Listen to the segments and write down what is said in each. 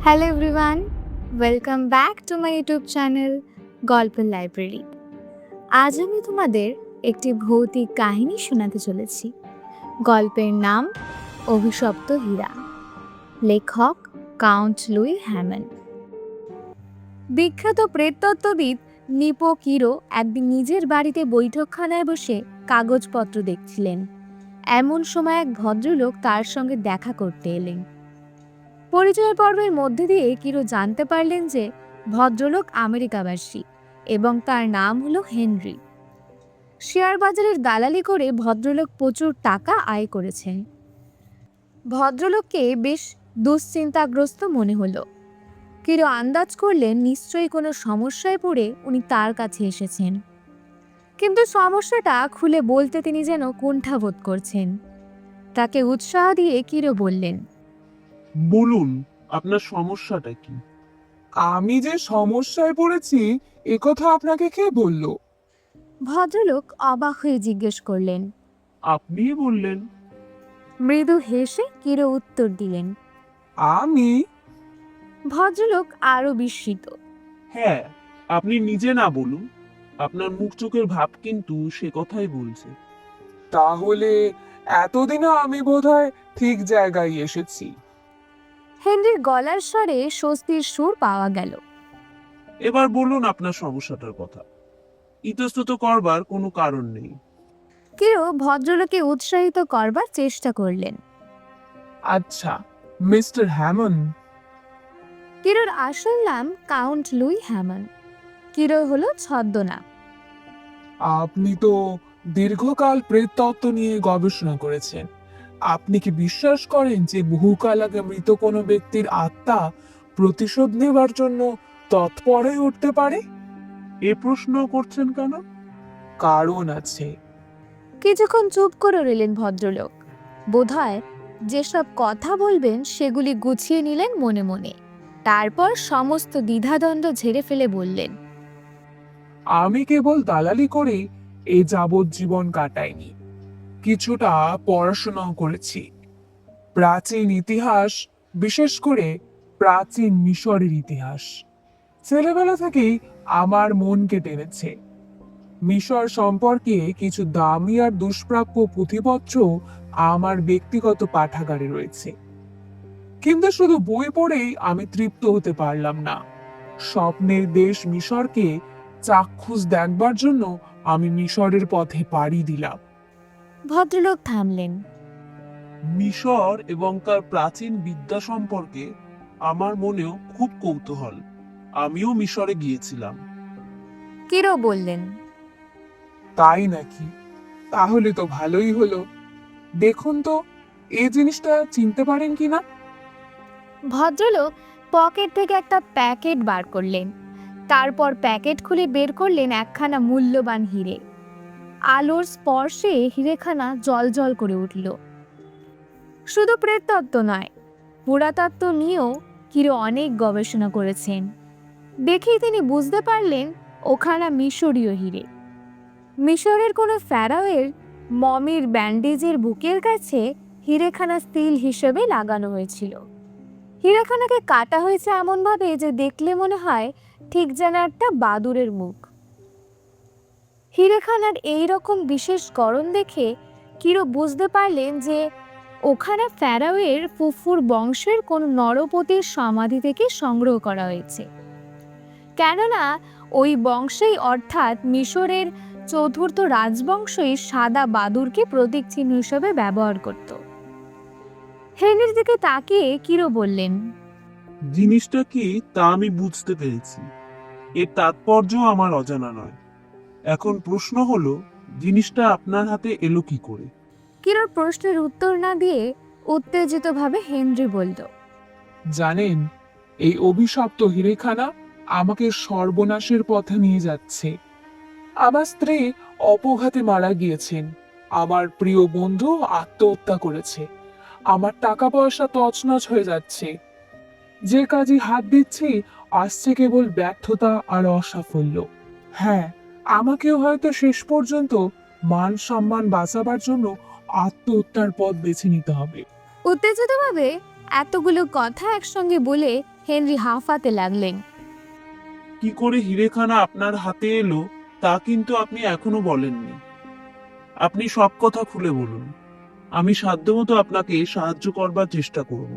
Hello everyone, welcome back to my YouTube channel গল্পের library. আজ আমি তোমাদের একটি ভৌতিক কাহিনী শোনাতে চলেছি। গল্পের নাম অভিশপ্ত হীরা, লেখক কাউন্ট লুই হ্যামন। বিখ্যাত প্রেততত্ত্ববিদ নিপো কিরো একদিন নিজের বাড়িতে বৈঠকখানায় বসে কাগজপত্র দেখছিলেন। এমন সময় এক ভদ্রলোক তার সঙ্গে দেখা করতে এলেন। পরিচয় পর্বের মধ্যে দিয়ে কিরো জানতে পারলেন যে ভদ্রলোক আমেরিকাবাসী এবং তার নাম হলো হেনরি। শেয়ার বাজারের দালালি করে ভদ্রলোক প্রচুর টাকা আয় করেছেন। ভদ্রলোককে বেশ দুশ্চিন্তাগ্রস্ত মনে হলো। কিরো আন্দাজ করলেন নিশ্চয়ই কোনো সমস্যায় পড়ে উনি তার কাছে এসেছেন, কিন্তু সমস্যাটা খুলে বলতে তিনি যেন কুণ্ঠাবোধ করছেন। তাকে উৎসাহ দিয়ে কিরো বললেন, বলুন, আপনার সমস্যাটা কি? আমি যে সমস্যায় পড়েছি একথা আপনাকে কে বলল? ভদ্রলোক অবাক হয়ে জিজ্ঞেস করলেন। আপনিই বললেন। মৃদু হেসে কিরো উত্তর দিলেন। আমি? ভদ্রলোক আরো বিস্মিত। হ্যাঁ, আপনি নিজে না বলুন, আপনার মুখ চোখের ভাব কিন্তু সে কথাই বলছে। তাহলে এতদিনে আমি বোধহয় ঠিক জায়গায় এসেছি। হেনরির গলার স্বরে স্বস্তির সুর পাওয়া গেল। এবার বলুন আপনার সমস্যাটার কথা। ইতস্তত করবার কোনো কারণ নেই। কিরো ভদ্রলোককে উৎসাহিত করবার চেষ্টা করলেন। আচ্ছা, মিস্টার হ্যামন, কিরোর আসল নাম কাউন্ট লুই হ্যামন। কিরো হলো ছদ্মনাম। আপনি তো দীর্ঘকাল প্রেততত্ত্ব নিয়ে গবেষণা করেছেন। আপনি কি বিশ্বাস করেন যে বহুকাল আগে মৃত কোনো ব্যক্তির আত্মা প্রতিশোধ নেবার জন্য তৎপর হয়ে উঠতে পারে? এ প্রশ্ন করছেন কেন? কারণ আছে। কিছুক্ষণ চুপ করে রইলেন ভদ্রলোক। বোধহয় যেসব কথা বলবেন সেগুলি গুছিয়ে নিলেন মনে মনে। তারপর সমস্ত দ্বিধাদ্বন্দ্ব ঝেড়ে ফেলে বললেন, আমি কেবল দালালি করে এই যাবজ্জীবন কাটাইনি, কিছুটা পড়াশোনাও করেছি। প্রাচীন ইতিহাস, বিশেষ করে প্রাচীন মিশরের ইতিহাস ছেলেবেলা থেকেই আমার মনকে টেনেছে। মিশর সম্পর্কে কিছু দামি আর দুষ্প্রাপ্য পুঁথিপত্র আমার ব্যক্তিগত পাঠাগারে রয়েছে, কিন্তু শুধু বই পড়েই আমি তৃপ্ত হতে পারলাম না। স্বপ্নের দেশ মিশরকে চাক্ষুষ দেখবার জন্য আমি মিশরের পথে পাড়ি দিলাম। ভদ্রলোক থামলেন। মিশর এবং তার প্রাচীন বিদ্যা সম্পর্কে আমার মনেও খুব কৌতূহল। আমিও মিশরে গিয়েছিলাম। কিরো বললেন, তাই নাকি? তাহলে তো ভালোই হলো। দেখুন তো, এই জিনিসটা চিনতে পারেন কিনা? ভদ্রলোক পকেট থেকে একটা প্যাকেট বার করলেন। তারপর প্যাকেট খুলে বের করলেন একখানা মূল্যবান হিরে। আলোর স্পর্শে হিরেখানা জলজল করে উঠল। শুধু প্রেততত্ত্ব নয়, পুরাতত্ত্ব নিয়েও কিরো অনেক গবেষণা করেছেন। দেখেই তিনি বুঝতে পারলেন ওখানা মিশরীয় হিরে। মিশরের কোনো ফ্যারাওয়ের মমির ব্যান্ডেজের বুকের কাছে হিরেখানা স্টিল হিসেবে লাগানো হয়েছিল। হীরাখানাকে কাটা হয়েছে এমনভাবে যে দেখলে মনে হয় ঠিক যেন একটা বাদুড়ের মুখ। হীরাখানার এইরকম বিশেষ গড়ন দেখে কিরো বুঝতে পারলেন যে ওখানে ফ্যারাওয়ের ফুফুর বংশের কোন নরপতির সমাধি থেকে সংগ্রহ করা হয়েছে। কেননা ওই বংশেই, অর্থাৎ মিশরের চতুর্থ রাজবংশই সাদা বাদুড়কে প্রতীক চিহ্ন হিসেবে ব্যবহার করত। হেনরির দিকে তাকিয়ে কিরো বললেন, জিনিসটা কি তা আমি বুঝতে পেরেছি। এর তাৎপর্য আমার অজানা নয়। এখন প্রশ্ন হলো, জিনিসটা আপনার হাতে এলো কি করে? কিরোর প্রশ্নের উত্তর না দিয়ে উত্তেজিতভাবে হেনরি বলল, জানেন, এই অভিশপ্ত হিরেখানা আমাকে সর্বনাশের পথে নিয়ে যাচ্ছে। আমার স্ত্রী অপঘাতে মারা গিয়েছেন, আমার প্রিয় বন্ধু আত্মহত্যা করেছে, আমার টাকা পয়সা তছনছ হয়ে যাচ্ছে। যে কাজে হাত দিচ্ছি আসছে কেবল ব্যর্থতা আর অসাফল্য। হ্যাঁ, আমাকেও হয়তো শেষ পর্যন্ত মান সম্মান বাঁচাবার জন্য আত্মহত্যার পথ বেছে নিতে হবে। উত্তেজিতভাবে এতগুলো কথা একসঙ্গে বলে হেনরি হাঁফাতে লাগলেন। কি করে হিরেখানা আপনার হাতে এলো তা কিন্তু আপনি এখনো বলেননি। আপনি সব কথা খুলে বলুন, আমি সাধ্যমতো আপনাকে সাহায্য করবার চেষ্টা করব।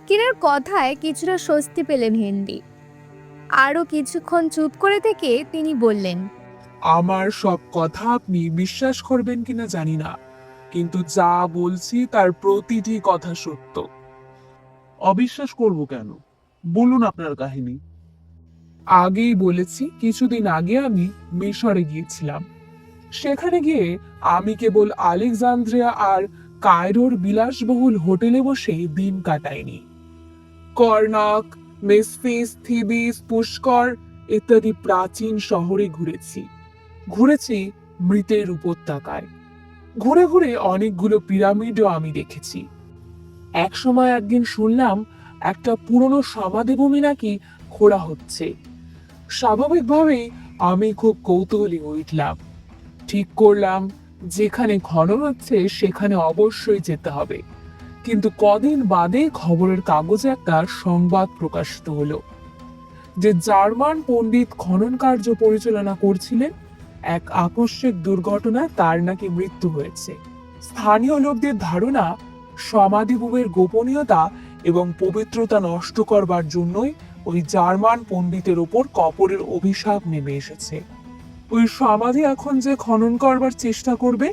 কিরার কথায় কিছুটা স্বস্তি পেলেন হেনরি। আরও কিছুক্ষণ চুপ করে থেকে তিনি বললেন, আমার সব কথা আপনি বিশ্বাস করবেন কিনা জানি না, কিন্তু যা বলছি তার প্রতিটি কথা সত্য। অবিশ্বাস করব কেন? বলুন আপনার কাহিনী। আগেই বলেছি, কিছুদিন আগে আমি মিশরে গিয়েছিলাম। সেখানে গিয়ে আমি কেবল আলেকজান্দ্রিয়া আর কায়রোর বিলাসবহুল হোটেলে বসে দিন কাটাইনি। কর্নাক, মেসফিস, থিবিস, পুষ্কর ইত্যাদি প্রাচীন শহরে ঘুরেছি মৃতের উপত্যকায়। ঘুরে ঘুরে অনেকগুলো পিরামিডও আমি দেখেছি। একসময় একদিন শুনলাম একটা পুরনো সমাধিভূমি নাকি খোঁড়া হচ্ছে। স্বাভাবিকভাবেই আমি খুব কৌতূহলী হয়ে উঠলাম। ঠিক করলাম যেখানে খনন হচ্ছে সেখানে অবশ্যই যেতে হবে। কিন্তু কদিন বাদে খবরের কাগজে একটা সংবাদ প্রকাশিত হলো যে জার্মান পণ্ডিত খনন কার্য পরিচালনা করছিলেন, এক আকস্মিক দুর্ঘটনায় তার নাকি মৃত্যু হয়েছে। স্থানীয় লোকদের ধারণা সমাধিভূমির গোপনীয়তা এবং পবিত্রতা নষ্ট করবার জন্যই ওই জার্মান পণ্ডিতের উপর কপরের অভিশাপ নেমে এসেছে। ওই সমাধি এখন যে খনন করবার চেষ্টা করবে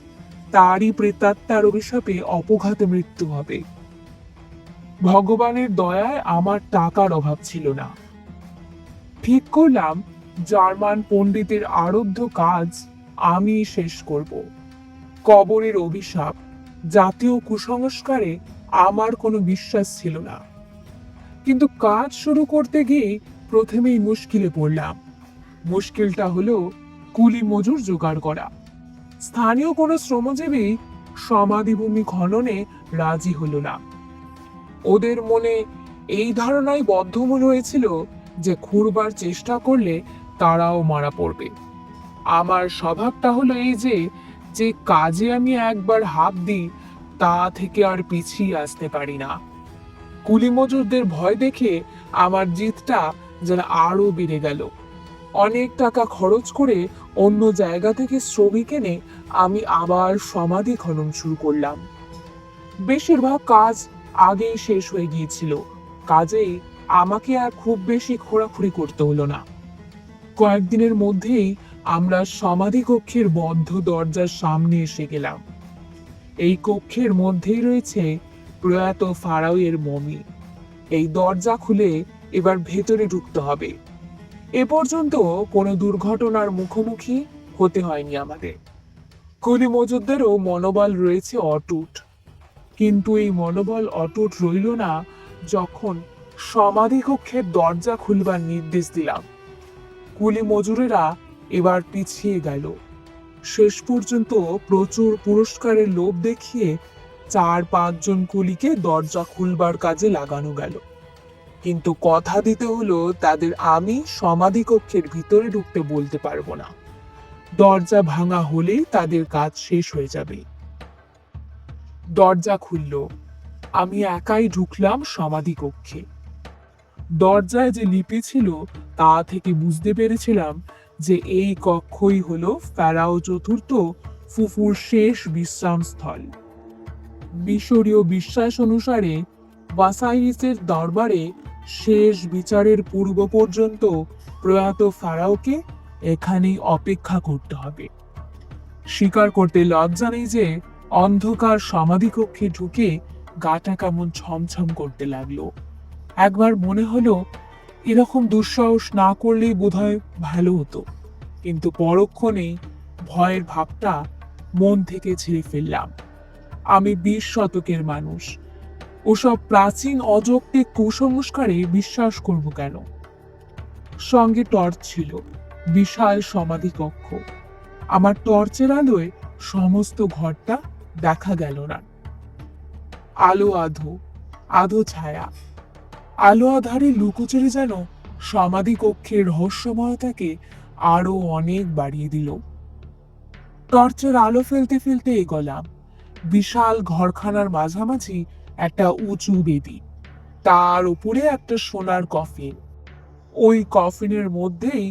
তারই প্রেতাত্মার অভিশাপে অপঘাতে মৃত্যু হবে। ভগবানের দয়ায় আমার টাকার অভাব ছিল না। ঠিক করলাম জার্মান পণ্ডিতের আরব্ধ কাজ আমি শেষ করব। কবরের অভিশাপ, জাতীয় কুসংস্কারে আমার কোনো বিশ্বাস ছিল না। কিন্তু কাজ শুরু করতে গিয়ে প্রথমেই মুশকিলে পড়লাম। মুশকিলটা হলো কুলি মজুর জোগাড় করা। স্থানীয় কোনো শ্রমজীবী সমাধিভূমি খননে রাজি হলো না। ওদের মনে এই ধারণাই বদ্ধমূল হয়েছিল যে খুঁড়বার চেষ্টা করলে তারাও মারা পড়বে। আমার স্বভাবটা হলো এই যে যে কাজে আমি একবার হাত দিই তা থেকে আর পিছিয়ে আসতে পারি না। কুলি মজুরদের ভয় দেখে আমার জিদটা যেন আরো বেড়ে গেল। অনেক টাকা খরচ করে অন্য জায়গা থেকে শ্রমিক এনে আমি আবার সমাধি খনন শুরু করলাম। বেশিরভাগ কাজ আগেই শেষ হয়ে গিয়েছিল, কাজেই আমাকে আর খুব বেশি খোঁড়াখুড়ি করতে হলো না। কয়েকদিনের মধ্যেই আমরা সমাধি কক্ষের বদ্ধ দরজার সামনে এসে গেলাম। এই কক্ষের মধ্যেই রয়েছে প্রয়াত ফারাওয়ের মমি। এই দরজা খুলে এবার ভেতরে ঢুকতে হবে। এ পর্যন্ত কোনো দুর্ঘটনার মুখোমুখি হতে হয়নি আমাদের। কুলি মজুদদেরও মনোবল রয়েছে অটুট। কিন্তু এই মনোবল অটুট রইল না যখন সমাধি কক্ষের দরজা খুলবার নির্দেশ দিলাম। কুলি মজুরেরা এবার পিছিয়ে গেল। শেষ পর্যন্ত প্রচুর পুরস্কারের লোভ দেখিয়ে 4-5 জন কুলিকে দরজা খুলবার কাজে লাগানো গেল। কিন্তু কথা দিতে হলো তাদের আমি সমাধি কক্ষের ভিতরে ঢুকতে বলতে পারবো না। দরজা ভাঙা হলেই তাদের কাজ শেষ হয়ে যাবে। দরজা খুলল, আমি একাই ঢুকলাম সমাধি কক্ষে। দরজায় যে লিপি ছিল তা থেকে বুঝতে পেরেছিলাম যে এই কক্ষই হলো ফেরাও চতুর্থ ফুফুর শেষ বিশ্রামস্থল। মিশরীয় বিশ্বাস অনুসারে ওয়াসাইরিসের দরবারে শেষ বিচারের পূর্ব পর্যন্ত প্রয়াত ফারাওকে এখানেই অপেক্ষা করতে হবে। স্বীকার করতে লজ্জা নেই যে অন্ধকার সমাধি কক্ষে ঢুকে গাটা কেমন ছমছম করতে লাগলো। একবার মনে হলো এরকম দুঃসাহস না করলেই বোধহয় ভালো হতো, কিন্তু পরক্ষণেই ভয়ের ভাবটা মন থেকে ছেড়ে ফেললাম। আমি 20 শতকের মানুষ, ওসব প্রাচীন অযৌক্তিক কুসংস্কারে বিশ্বাস করব কেন? সঙ্গে টর্চ ছিল, বিশাল সমাধি কক্ষ। আমার টর্চের আলোয় সমস্ত ঘরটা দেখা গেল না। আলো আধো, আধো ছায়া। আলো আধারে লুকোচুরি যেন সমাধি কক্ষের রহস্যময়তাকে আরো অনেক বাড়িয়ে দিল। টর্চের আলো ফেলতে ফেলতে এগোলাম। বিশাল ঘরখানার মাঝামাঝি একটা উঁচু বেদি, তার উপরে একটা সোনার কফিন। ওই কফিনের মধ্যেই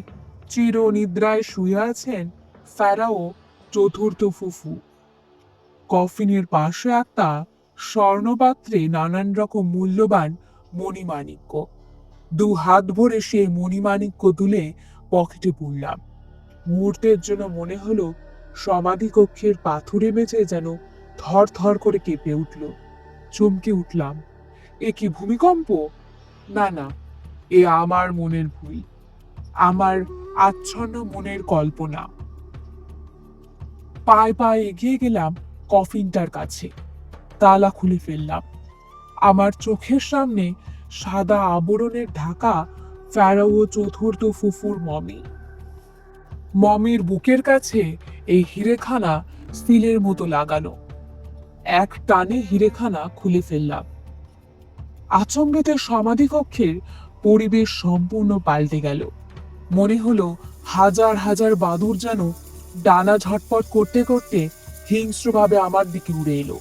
চিরনিদ্রায় শুয়ে আছেন ফেরাও চতুর্থ ফুফু। কফিনের পাশে একটা স্বর্ণপাত্রে নানান রকম মূল্যবান মণিমাণিক্য। দু হাত ভরে সেই মণিমাণিক্য তুলে পকেটে পুরলাম। মুহূর্তের জন্য মনে হলো সমাধি কক্ষের পাথুরে মেঝে যেন থর থর করে কেঁপে উঠল। চমকে উঠলাম। এ কি ভূমিকম্প? না না, এ আমার মনের ভুল, আমার আচ্ছন্ন মনের কল্পনা। পায়ে পায়ে এগিয়ে গেলাম কফিনটার কাছে, তালা খুলে ফেললাম। আমার চোখের সামনে সাদা আবরণের ঢাকা ফেরাও চতুর্থ ফুফুর মমি। মমির বুকের কাছে এই হিরেখানা স্টিলের মতো লাগানো। এক টানে হিরেখানা খুলে ফেললাম। আচমবিতে সমাধি কক্ষের পরিবেশ সম্পূর্ণ পাল্টে গেল। মনে হলো হাজার হাজার বাদুড় যেন ডানা ঝটপট করতে করতে হিংস্রভাবে আমার দিকে উড়ে এলো।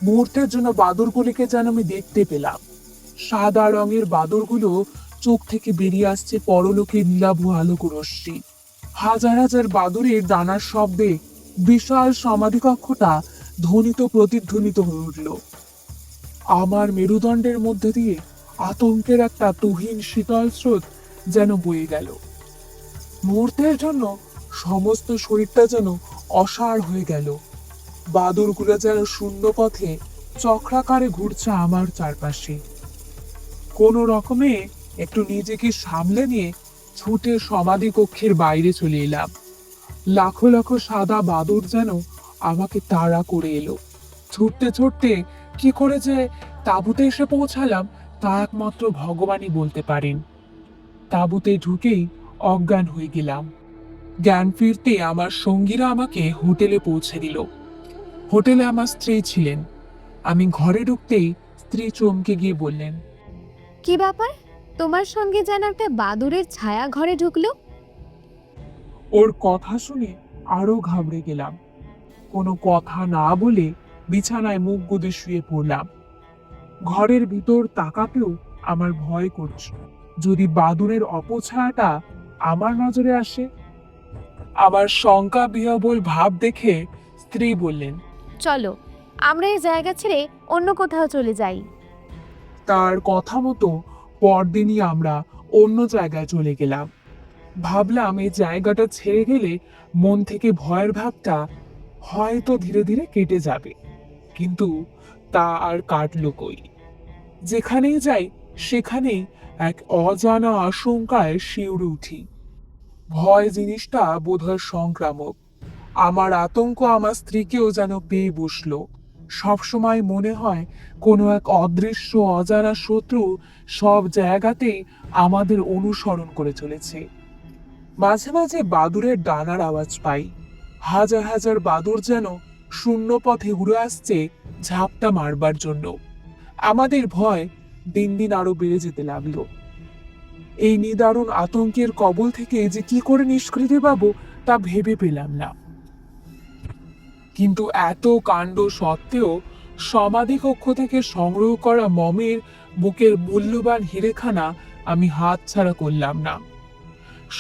মুহূর্তের জন্য বাদুড়গুলিকে যেন আমি দেখতে পেলাম। সাদা রঙের বাদুড়গুলো চোখ থেকে বেরিয়ে আসছে পরলোকের নীলাভ আলোক রশ্মি। হাজার হাজার বাদুড়ের ডানার শব্দে বিশাল সমাধি কক্ষটা ধ্বনিত প্রতিধ্বনিত হয়ে উঠল। আমার মেরুদণ্ডের মধ্যে দিয়ে আতঙ্কের একটা তুহিন শীতল স্রোত যেন বয়ে গেল। মুহূর্তের জন্য সমস্ত শরীরটা যেন অসাড় হয়ে গেল। বাদুড়গুলো যেন শূন্য পথে চক্রাকারে ঘুরছে আমার চারপাশে। কোনো রকমে একটু নিজেকে সামলে নিয়ে ছুটে সমাধি কক্ষের বাইরে চলে এলাম। লাখো লাখো সাদা বাদুড় যেন আমাকে তাড়া করে এলো। ছুটতে ছুটতে কি করে যে তাঁবুতে এসে পৌঁছালাম তা একমাত্র ভগবানই বলতে পারেন। তাঁবুতে ঢুকেই অজ্ঞান হয়ে গেলাম। জ্ঞান ফিরতে আমার সঙ্গীরা আমাকে হোটেলে পৌঁছে দিল। হোটেলে আমার স্ত্রী ছিলেন। আমি ঘরে ঢুকতেই স্ত্রী চমকে গিয়ে বললেন, কি ব্যাপার, তোমার সঙ্গে যেন একটা বাদুড়ের ছায়া ঘরে ঢুকলো? ওর কথা শুনে আরো ঘাবড়ে গেলাম। কোনো কথা না বলে বিছানায় মুখ গুঁজে শুয়ে পড়লাম। ঘরের ভিতর তাকাতেও আমার ভয় করছে, যদি বাদুড়ের অপছায়াটা আমার নজরে আসে। আমার শঙ্কা বিহবল ভাব দেখে স্ত্রী বললেন, চলো আমরা এই জায়গা ছেড়ে অন্য কোথাও চলে যাই। তার কথা মতো পরদিনই আমরা অন্য জায়গায় চলে গেলাম। ভাবলাম এই জায়গাটা ছেড়ে গেলে মন থেকে ভয়ের ভাবটা হয়তো ধীরে ধীরে কেটে যাবে, কিন্তু তা আর কাটলো কই। যেখানেই যাই সেখানেই এক অজানা আশঙ্কায় শিউরে উঠি। ভয় জিনিসটা বোধহয় সংক্রামক। আমার আতঙ্ক আমার স্ত্রীকেও যেন পেয়ে বসলো। সবসময় মনে হয় কোনো এক অদৃশ্য অজানা শত্রু সব জায়গাতেই আমাদের অনুসরণ করে চলেছে। মাঝে মাঝে বাদুড়ের ডানার আওয়াজ পাই। হাজার হাজার বাদুড় যেন শূন্য পথে উড়ে আসছে ঝাপটা মারবার জন্য। আমাদের ভয় দিন দিন আরো বেড়ে যেতে লাগলো। এই নিদারুণ আতঙ্কের কবল থেকে যে কি করে নিষ্কৃতি পাবো তা ভেবে পেলাম না। কিন্তু এত কাণ্ড সত্ত্বেও সমাধি কক্ষ থেকে সংগ্রহ করা মমের বুকের মূল্যবান হিরেখানা আমি হাতছাড়া করলাম না।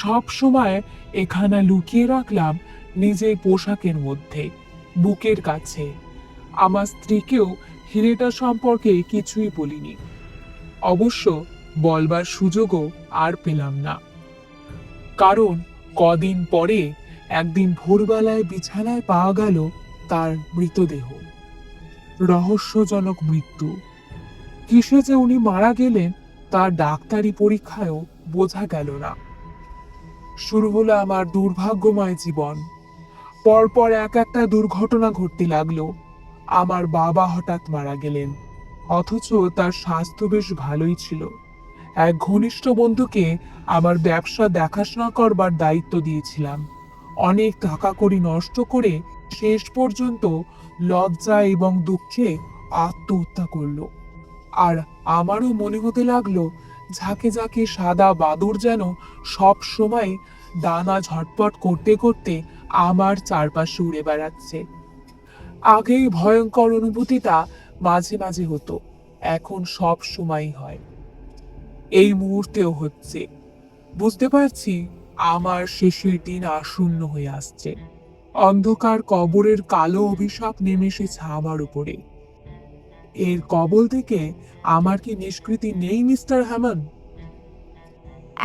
সব সময় এখানা লুকিয়ে রাখলাম নিজের পোশাকের মধ্যে, বুকের কাছে। আমার স্ত্রীকেও হিরেটা সম্পর্কে কিছুই বলিনি। অবশ্য বলবার সুযোগও আর পেলাম না, কারণ কদিন পরে একদিন ভোরবেলায় বিছানায় পাওয়া গেল তার মৃতদেহ। রহস্যজনক মৃত্যু। কিসে যে উনি মারা গেলেন তার ডাক্তারি পরীক্ষায়ও বোঝা গেল না। শুরু হলো আমার দুর্ভাগ্যময় জীবন। পরপর এক একটা দুর্ঘটনা ঘটতে লাগলো। আমার বাবা হঠাৎ মারা গেলেন, অথচ তার স্বাস্থ্য বেশ ভালোই ছিল। এক ঘনিষ্ঠ বন্ধুকে আমার ব্যবসা দেখাশোনা করবার দায়িত্ব দিয়েছিলাম। অনেক টাকা কড়ি নষ্ট করে শেষ পর্যন্ত লজ্জা এবং দুঃখে আত্মহত্যা করলো। আর আমারও মনে হতে লাগলো ঝাঁকে ঝাঁকে সাদা বাদুড় যেন সব সময় ডানা ঝটপট করতে করতে আমার চারপাশে উড়ে বেড়াচ্ছে। আগেই ভয়ঙ্কর অনুভূতিটা মাঝে মাঝে হতো, এখন সব সময় হয়, এই মুহূর্তেও হচ্ছে। বুঝতে পারছি আমার শেষের দিন আসন্ন হয়ে আসছে। অন্ধকার কবরের কালো অভিশাপ নেমে এসেছে আমার উপরে। এর কবল থেকে আমার কি নিষ্কৃতি নেই, মিস্টার হ্যামন?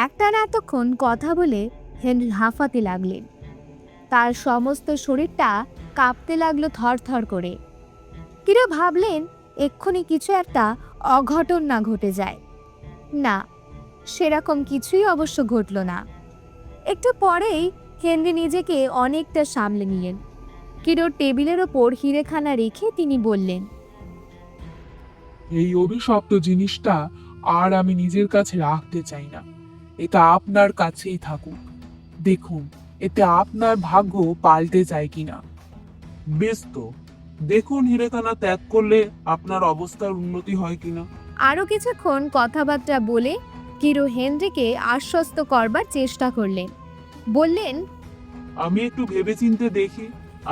একটানা এতক্ষণ কথা বলে হেনরি হাঁফাতে লাগলেন। তার সমস্ত শরীরটা কাঁপতে লাগলো থরথর করে। কিরো ভাবলেন এক্ষুনি কিছু একটা অঘটন না ঘটে যায়। না, সেরকম কিছুই অবশ্য ঘটল না। একটু পরেই হেনরি নিজেকে অনেকটা সামলে নিলেন। কিরোর টেবিলের ওপর হিরেখানা রেখে তিনি বললেন, এই অভিশপ্ত জিনিসটা আর আমি নিজের কাছে রাখতে চাই না। এটা আপনার কাছেই থাকুক। দেখুন এতে আপনার ভাগ্য পাল্টে যায় কিনা। বেশ তো, দেখুন হিরেখানা ত্যাগ করলে আপনার অবস্থার উন্নতি হয় কিনা। আরও কিছুক্ষণ কথাবার্তা বলে কিরো হেনরিকে আশ্বস্ত করবার চেষ্টা করলেন। বললেন, আমি একটু ভেবেচিন্তে দেখি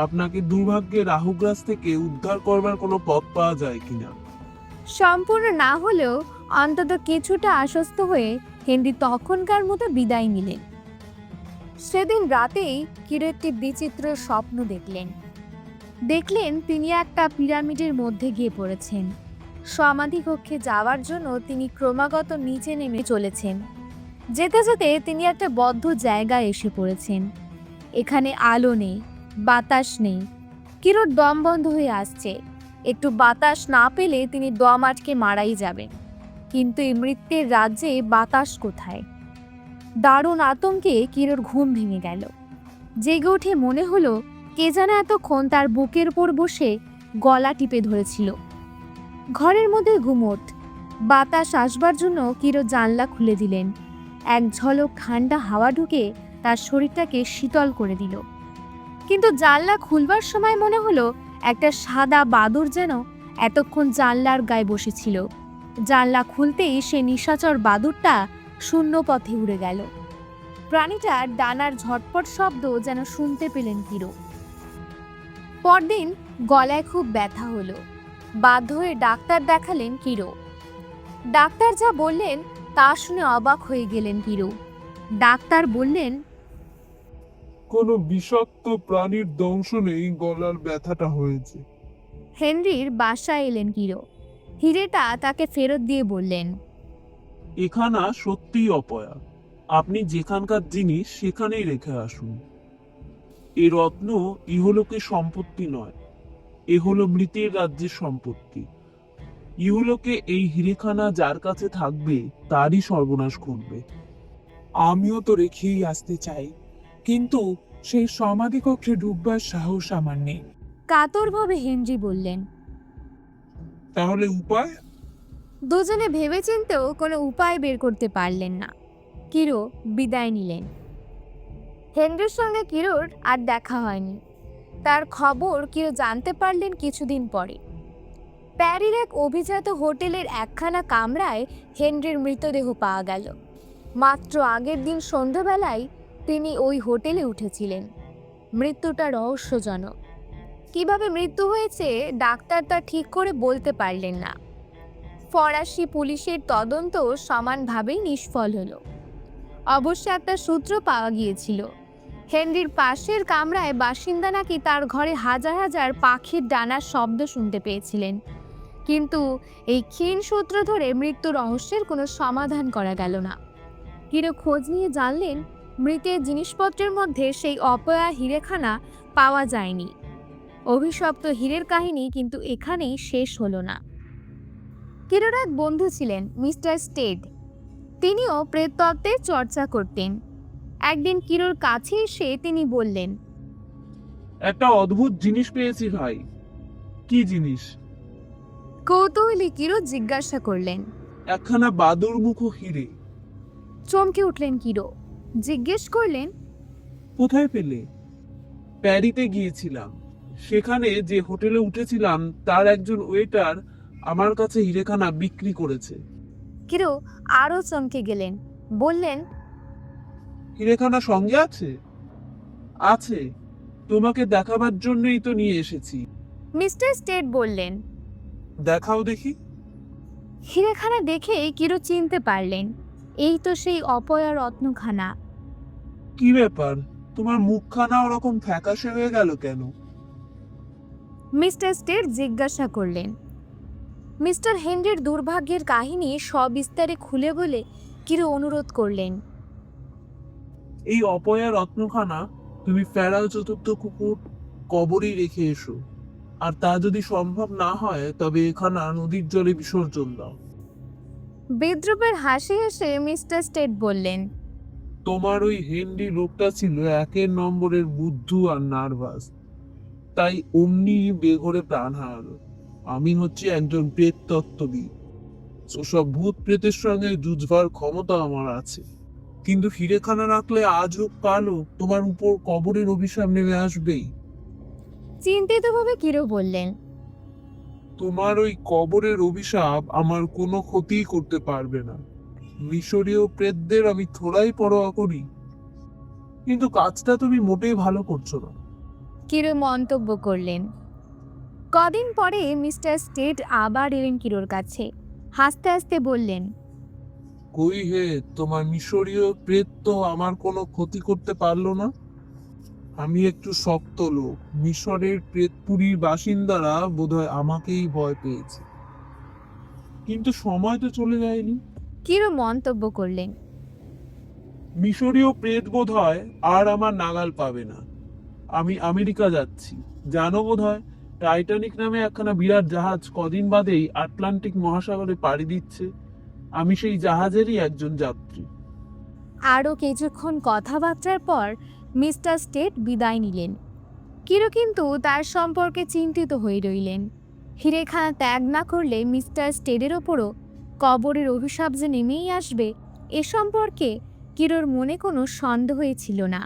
আপনাকে দুর্ভাগ্যের রাহুগ্রাস থেকে উদ্ধার করবার কোনো পথ পাওয়া যায় কিনা। সম্পূর্ণ না হলেও অন্তত কিছুটা আশ্বস্ত হয়ে হেনরি তখনকার মতো বিদায় নিলেন। সেদিন রাতেই কিরো একটি বিচিত্র স্বপ্ন দেখলেন তিনি একটা পিরামিডের মধ্যে গিয়ে পড়েছেন। সমাধি কক্ষে যাওয়ার জন্য তিনি ক্রমাগত নিচে নেমে চলেছেন। যেতে যেতে তিনি একটা বদ্ধ জায়গায় এসে পড়েছেন। এখানে আলো নেই, বাতাস নেই। কিরোর দম বন্ধ হয়ে আসছে। একটু বাতাস না পেলে তিনি দম আটকে মারাই যাবেন। কিন্তু এই মৃত্যুর রাজ্যে বাতাস কোথায়? দারুণ আতঙ্কে কিরোর ঘুম ভেঙে গেল। জেগে উঠে মনে হলো কে যেন এতক্ষণ তার বুকের উপর বসে গলা টিপে ধরেছিল। ঘরের মধ্যে ঘুমোট। বাতাস আসবার জন্য কিরো জানলা খুলে দিলেন। এক ঝলক ঠান্ডা হাওয়া ঢুকে তার শরীরটাকে শীতল করে দিল। কিন্তু জানলা খুলবার সময় মনে হলো একটা সাদা বাদুড় যেন এতক্ষণ জানলার গায়ে বসেছিল। জানলা খুলতেই সে নিশাচর বাদুড়টা শূন্য পথে উড়ে গেল। প্রাণীটার ডানার ঝটপট শব্দ যেন শুনতে পেলেন কিরো। পরদিন গলায় খুব ব্যথা হলো। বাধ্য হয়ে ডাক্তার দেখালেন কিরো। ডাক্তার যা বললেন তা শুনে অবাক হয়ে গেলেন কিরো। ডাক্তার বললেন, কোনো বিষাক্ত প্রাণীর দংশনেই গলার ব্যথাটা হয়েছে। হেনরির বাসায় এলেন কিরো। হিরেটা তাকে ফেরত দিয়ে বললেন, এখানা সত্যিই অপয়া। আপনি যেখানকার জিনিস সেখানেই রেখে আসুন। এ রত্ন ইহলোকের সম্পত্তি নয়, এ হলো মৃতের রাজ্যের সম্পত্তি। ইহলোকে এই হিরেখানা যার কাছে থাকবে তারই সর্বনাশ ঘটবে। আমিও তো রেখেই আসতে চাই, কিন্তু সেই সমাধি কক্ষে ঢুকবার সাহস আমার নেই। কাতরভাবে হেনরি বললেন। তাহলে উপায়? দুজনে ভেবেচিন্তেও কোনো উপায় বের করতে পারলেন না। কিরো বিদায় নিলেন। হেনরির সঙ্গে কিরোর আর দেখা হয়নি। তার খবর কিরো জানতে পারলেন কিছুদিন পরে। প্যারির এক অভিজাত হোটেলের একখানা কামরায় হেনরির মৃতদেহ পাওয়া গেল। মাত্র আগের দিন সন্ধ্যাবেলায় তিনি ওই হোটেলে উঠেছিলেন। মৃত্যুটা রহস্যজনক। কিভাবে মৃত্যু হয়েছে ডাক্তার তা ঠিক করে বলতে পারলেন না। ফরাসি পুলিশের তদন্ত সমানভাবেই নিষ্ফল হলো। অবশ্য একটা সূত্র পাওয়া গিয়েছিল। হেনরির পাশের কামরায় বাসিন্দা নাকি তার ঘরে হাজার হাজার পাখির ডানার শব্দ শুনতে পেয়েছিলেন। কিন্তু এই ক্ষীণ সূত্র ধরে মৃত্যু রহস্যের কোনো সমাধান করা গেল না। কিরো খোঁজ নিয়ে জানলেন মৃতের জিনিসপত্রের মধ্যে সেই অপয়া হিরেখানা পাওয়া যায়নি। অভিশপ্ত হীরের কাহিনী কিন্তু এখানেই শেষ হলো না। কিরোর এক বন্ধু ছিলেন মিস্টার স্টেড। তিনিও প্রেততত্ত্বের চর্চা করতেন। একদিন কিরোর কাছে এসে তিনি বললেন, একটা অদ্ভুত জিনিস পেয়েছি ভাই। কি জিনিস? কৌতূহলী কিরো জিজ্ঞাসা করলেন। একখানা বাদুর মুখ হিরে। চমকে উঠলেন কিরো। জিজ্ঞেস করলেন, কোথায় পেলে? প্যারিতে গিয়েছিলাম। সেখানে যে হোটেলে উঠেছিলাম তার একজন ওয়েটার আমার কাছে হিরেখানা বিক্রি করেছে। কিরো আরো চমকে গেলেন। বললেন, হিরেখানা সঙ্গে আছে? আছে, তোমাকে দেখাবার জন্যই তো নিয়ে এসেছি। মিস্টার স্টেড বললেন। দেখাও দেখি। হীরেখানা দেখে কিরো চিনতে পারলেন, এই তো সেই অপয়া রত্নখানা। কি ব্যাপার, তোমার মুখখানা ওরকম ফ্যাকাশে হয়ে গেল কেন? মিস্টার স্টেট জিজ্ঞাসা করলেন। মিস্টার হেনরির দুর্ভাগ্যের কাহিনী সবিস্তারে খুলে বলে কিরো অনুরোধ করলেন। এই অপয়া রত্নখানা তুমি ফেরাল চতুর্থ কুকুর কবরই রেখে এসো, আর তা যদি সম্ভব না হয় তবে এখানা নদীর জলে বিসর্জন দাও। বিদ্রুপের হাসি হেসে মিস্টার স্টেট বললেন, তোমার ওই হেনরি লোকটা ছিল একের নম্বরের বুদ্ধু আর নার্ভাস, তাই অমনি বেঘরে প্রাণ হারালো। আমি হচ্ছে একজন প্রেততত্ত্ববিদ, ওসব ভূত প্রেতের সঙ্গে যুঝবার ক্ষমতা আমার আছে। কিন্তু হিরেখানা রাখলে আজ হোক কাল হোক তোমার উপর কবরের অভিশাপ নেমে আসবেই। চিন্তিতভাবে কিরো বললেন, তোমার ওই কবরের অভিশাপ আমার কোনো ক্ষতিই করতে পারবে না। মিশরীয় প্রেতদের আমি থোড়াই পরোয়া করি, কিন্তু কাজটা তুমি মোটেই ভালো করছো না। কিরো মন্তব্য করলেন। কদিন পরে মিস্টার স্টেট আবার এলেন কিরোর কাছে, হাসতে হাসতে বললেন, কই হে, তোমার মিশরীয় প্রেত তো আমার কোনো ক্ষতি করতে পারলো না। আমি একটু শক্ত লোক, মিশরের প্রেতপুরীর বাসিন্দারা বোধহয় আমাকেই ভয় পেয়েছে। কিন্তু সময় তো চলে যায়নি। কিরো মন্তব্য করলেন। মিশরীয় প্রেত বোধহয় আর আমার নাগাল পাবে না। আমি আমেরিকা যাচ্ছি, জানো বোধহয় টাইটানিক নামে একখানা বিরাট জাহাজ কদিন বাদেই আটলান্টিক মহাসাগরে পাড়ি দিচ্ছে। আমি সেই জাহাজেরই একজন যাত্রী। আরও কিছুক্ষণ কথাবার্তার পর মিস্টার স্টেট বিদায় নিলেন। কিরো কিন্তু তার সম্পর্কে চিন্তিত হয়ে রইলেন। হীরেখানা ত্যাগ না করলে মিস্টার স্টেটের ওপরও কবরের অভিশাপ যে নেমেই আসবে, এ সম্পর্কে কিরোর মনে কোনো সন্দেহই ছিল না।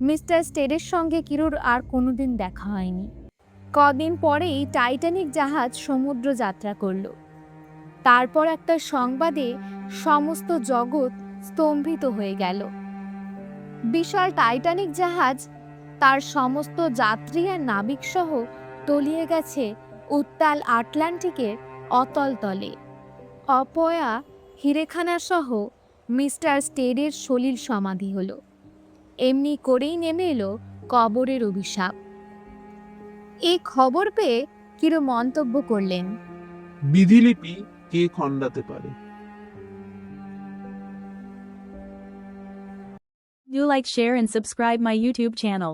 মিস্টার স্টেটের সঙ্গে কিরোর আর কোনোদিন দেখা হয়নি। কদিন পরেই টাইটানিক জাহাজ সমুদ্র যাত্রা করল। তারপর একটা সংবাদে সমস্ত জগৎ স্তম্ভিত হয়ে গেল। বিশাল টাইটানিক জাহাজ তার সমস্ত যাত্রী আর নাবিক সহ তলিয়ে গেছে উত্তাল আটলান্টিকের অতল তলে। অপয়া হীরেখানা সহ মিস্টার স্টেডের সলিল সমাধি হলো। এমনি করেই নেমে এলো কবরের অভিশাপ। এই খবর পেয়ে কিরো মন্তব্য করলেন, বিধিলিপি কে খণ্ডাতে পারে? Do like, share and subscribe my YouTube channel.